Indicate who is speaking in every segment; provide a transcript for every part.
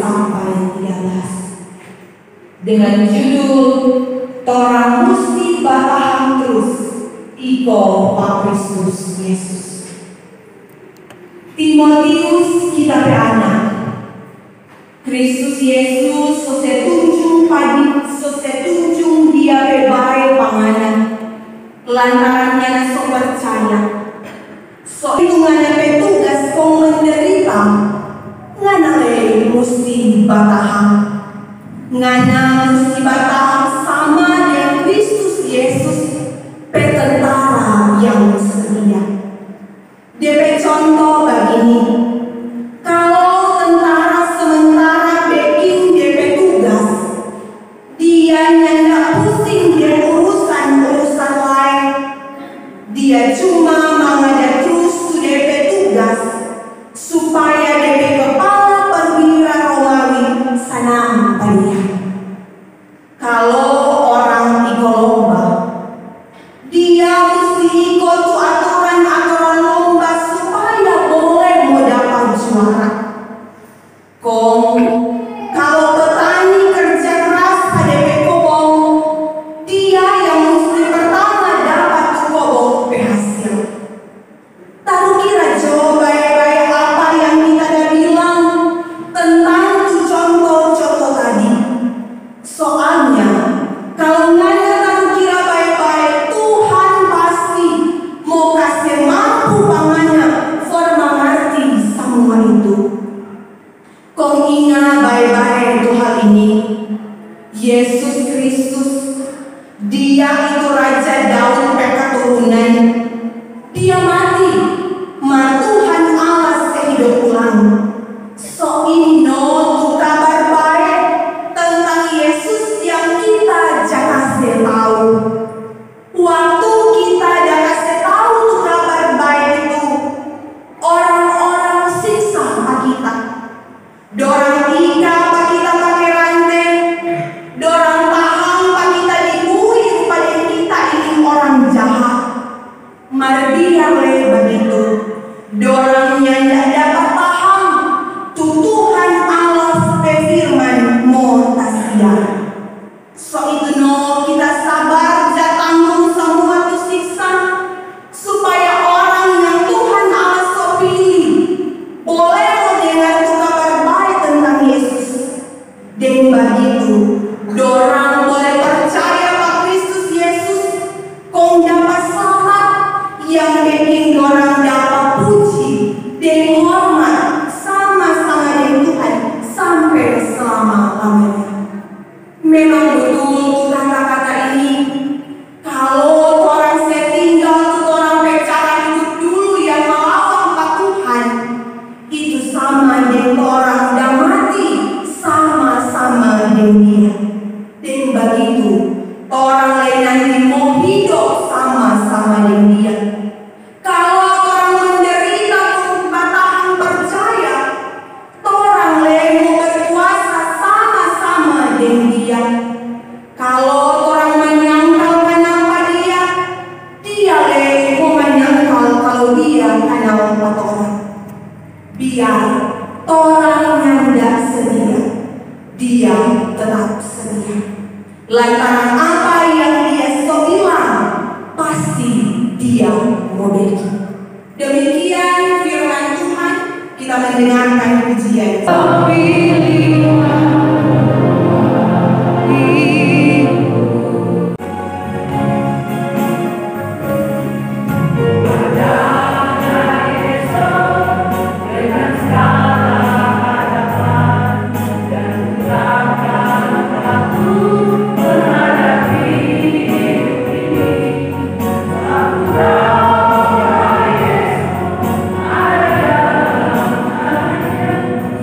Speaker 1: sampai 13 dengan judul Torang Musti Batahan Terus Iko Pa Kristus Yesus. Timotius kita anak Kristus Yesus sesetunjung dia bebae panganan lantarannya so percaya so hitungannya petugas kong menderita ngana musti batahan sama dengan Kristus Yesus petentara yang setia. DP contoh begini, kalau tentara sementara backing DP tugas, dia nggak pusing dia urusan lain, dia cuma mengada terus ke DP tugas supaya DP kepala perwira Romawi senang pada. Kalau orang ikut lomba, dia mesti ikut aturan lomba supaya boleh mau dapat juara. Kalau petani kerja keras pada kobong, dia yang mesti pertama dapat kobong berhasil. Tahu kira jawab baik-baik apa yang kita dah bilang tentang tu contoh-contoh tadi. Soalnya kalau nanya tahu kira baik-baik, Tuhan pasti mau kasih mampu pangannya for mengerti semua itu. Kau ingat baik-baik itu hal ini. Yesus Kristus, dia itu Raja Daud keturunan. Dia mati, Tuhan Allah sehidup ulang. So ini tu kabar baik tentang Yesus yang kita jangan tahu. Waktu kita jangan tahu tu kabar baik itu, orang-orang siksa kita. Dorang tiga pak kita pakai rantai, dorang paham pak kita dibuih pada kita ini orang jahat. Mardian begitu, dorangnya tidak dapat paham Tuhan Allah firman mau tasya. So itu kita sabar tanggung semua itu siksa supaya orang yang Tuhan Allah so pilih boleh mendengar kabar baik tentang Yesus. Dan begitu dorang boleh percaya pada Kristus Yesus, kong dapat selamat yang bikin dorang dapat puji dan hormat sama-sama dengan Tuhan sampai selama-lamanya. Memang betul kata-kata ini, kalau orang setinggal orang bicara hidup dulu yang melawan Pak Tuhan, itu sama dengan orang udah mati sama-sama dengan dia. Dan begitu orang lain nanti mau hidup sama-sama dengan dia. Kalau orang menderita batahan percaya, orang lain mau berkuasa sama-sama dengan dia. Kalau orang menyangkal kenapa dia lain mau menyangkal kalau dia kenapa orang. Biar orang yang tidak sedia, dia tetap sedia. Lantaran apa yang dia so bilang, pasti dia mau bikin. Demikian firman Tuhan, kita mendengarkan pujian.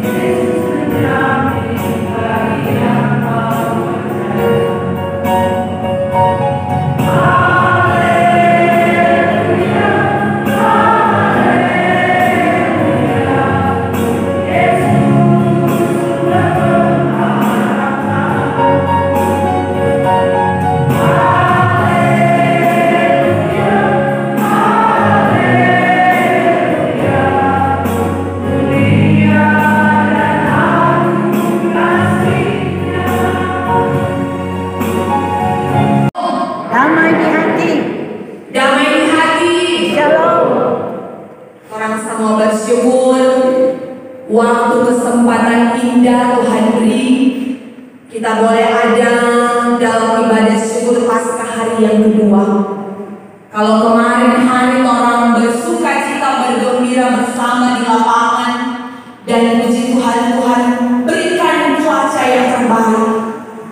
Speaker 2: Yesus menjamin
Speaker 1: mau bersyukur waktu kesempatan indah Tuhan beri. Kita boleh ada dalam ibadah syukur Paskah hari yang kedua. Kalau kemarin hari orang bersuka cita bergembira bersama di lapangan, dan puji Tuhan, Tuhan berikan cuaca yang terbaik.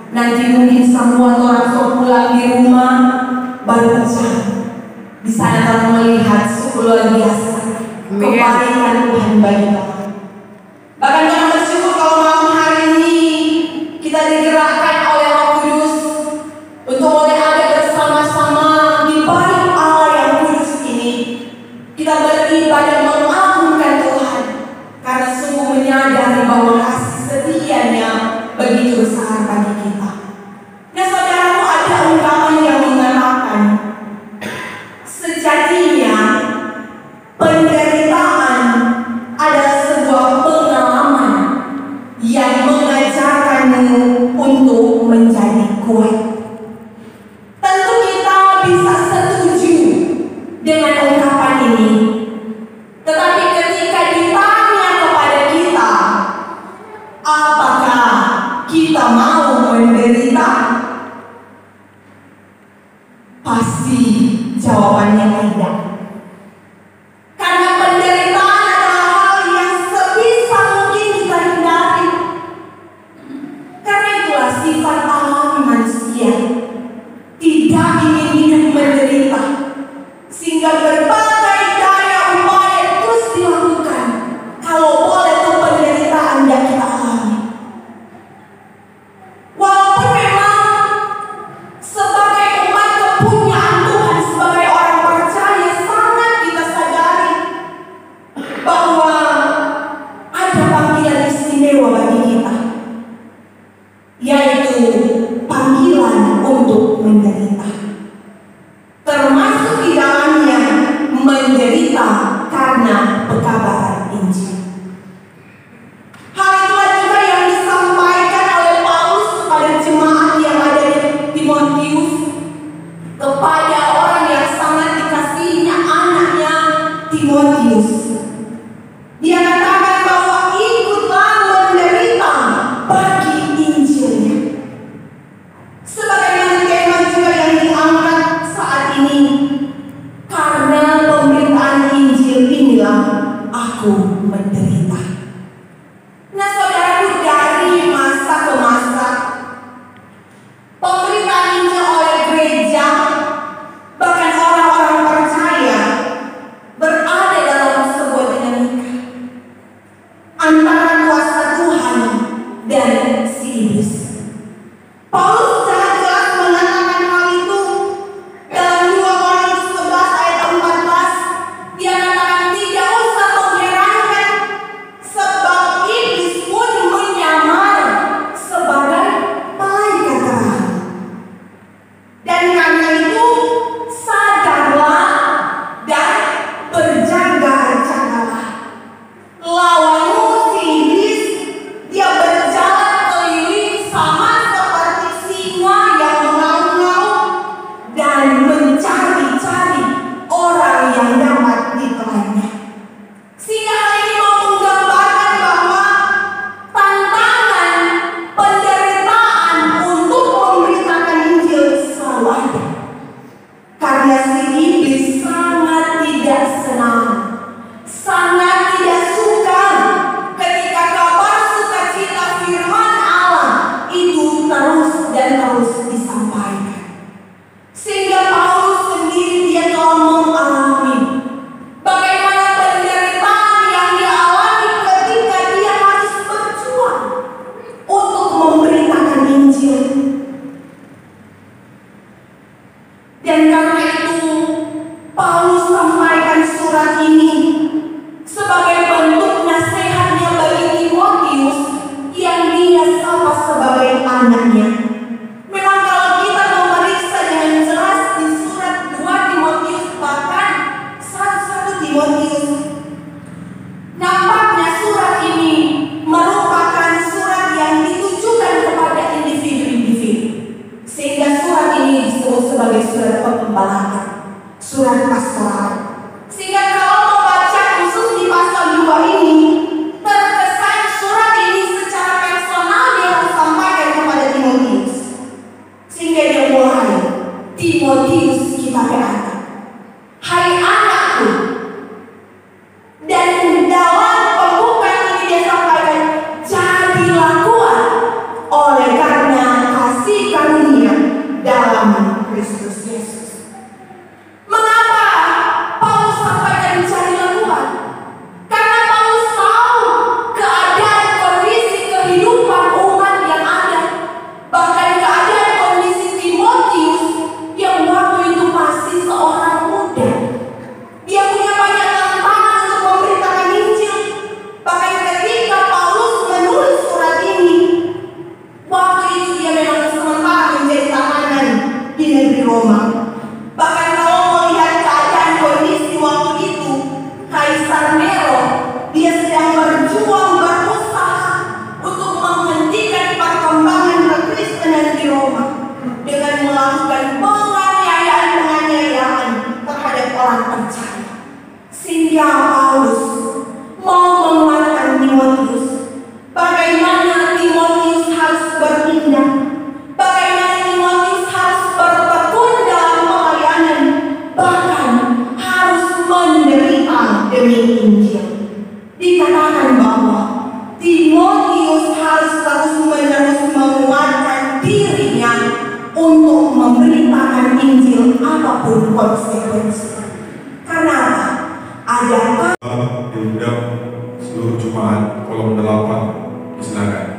Speaker 1: Nanti mungkin semua orang pulang di rumah baru berjalan. Di sana kamu melihat sungguh luar biasa kebaikan Tuhan bagi kamu. Bahkan kami bersyukur kalau malam hari ini kita digerakkan oleh Roh Kudus untuk boleh ada bersama-sama di bait Allah yang kudus ini. Kita beribadah mengagungkan Tuhan karena sungguh menyadari bahwa kasih setianya begitu besar bagi kita. Nah saudaraku, ada ungkapan yang mengatakan sejatinya penderitaan adalah sebuah pengalaman yang mengajarkanmu untuk menjadi kuat. Tentu kita bisa setuju dengan ungkapan ini. Tetapi ketika ditanya kepada kita, apakah kita mau menderita? Pasti jawabannya tidak. Karena penderitaan adalah hal yang sebisa mungkin kita hindari. Karena itulah sifat alami manusia, tidak ingin hidup menderita, sehingga berbagai daya upaya terus dilakukan. Kalau boleh tuh penderitaan yang kita alami. Walaupun memang sebagai umat kepunyaan Tuhan, sebagai orang percaya, sangat kita sadari bahwa ada panggilan istimewa bagi kita, yaitu panggilan untuk menderita. Termasuk di dalamnya menderita karena pekabaran Injil. Hal itulah juga yang disampaikan oleh Paulus kepada jemaat yang ada di Timotius, kepada orang yang sangat dikasihinya, anaknya Timotius. Dia katakan bahwa ikutlah menderita bagi Injilnya. Sebagaimana tema juga yang diangkat saat ini, karena pemberitaan Injil inilah aku menderita. Nah saudaraku, dari masa ke masa pemberitaan Injil oleh gereja, bahkan orang-orang percaya, berada dalam sebuah dinamika antara kuasa Tuhan dan si iblis. Paulus sangat jelas mengatakan hal itu dalam 2 Korintus 11 ayat 14. Dia katakan tidak usah mengherankan dikatakan bahwa Timotius harus terus-menerus menguatkan dirinya untuk memberitakan Injil apapun konsekuensi. Karena apa? Ada
Speaker 2: diundang seluruh jemaat kolom 8. Silakan.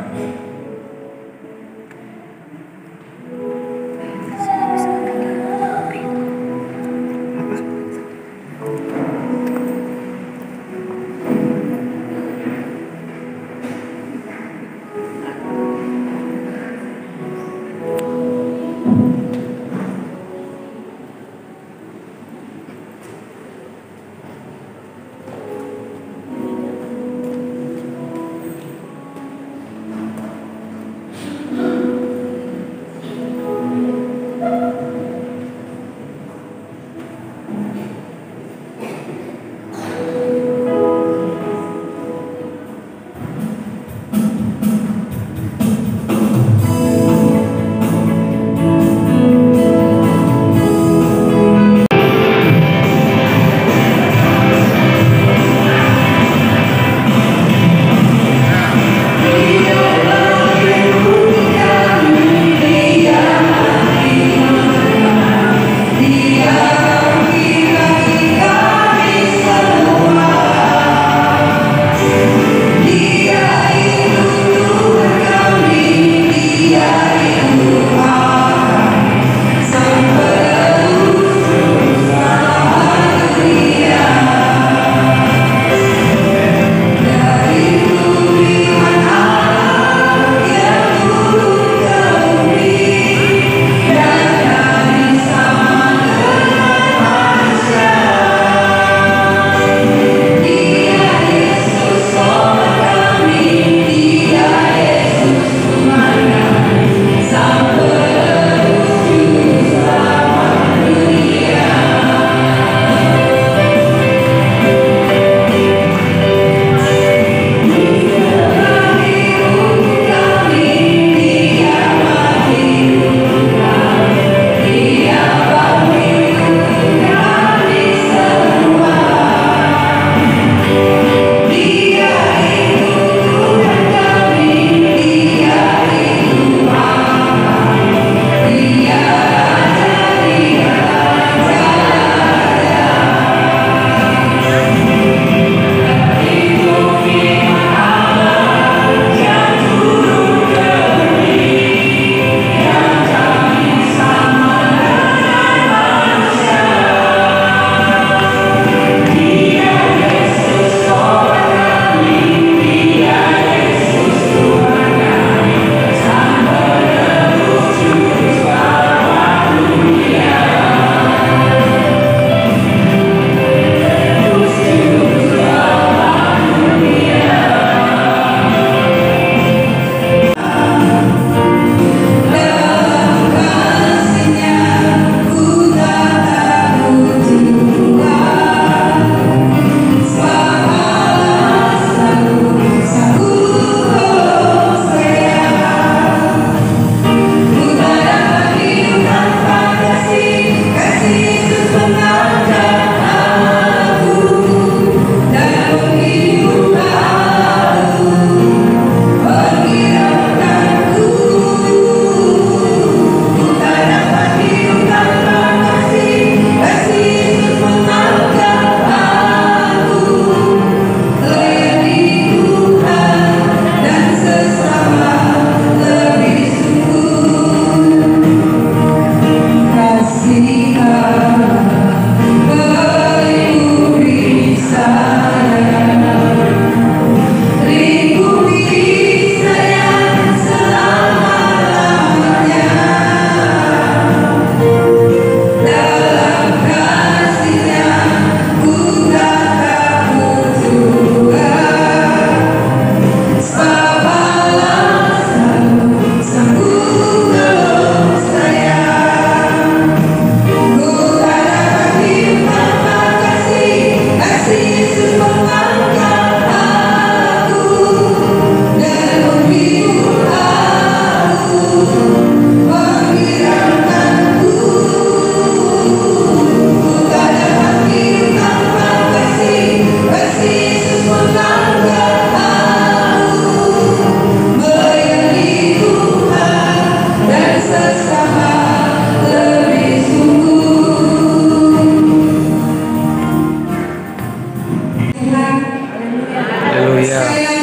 Speaker 3: Haleluya.
Speaker 1: Sekali lagi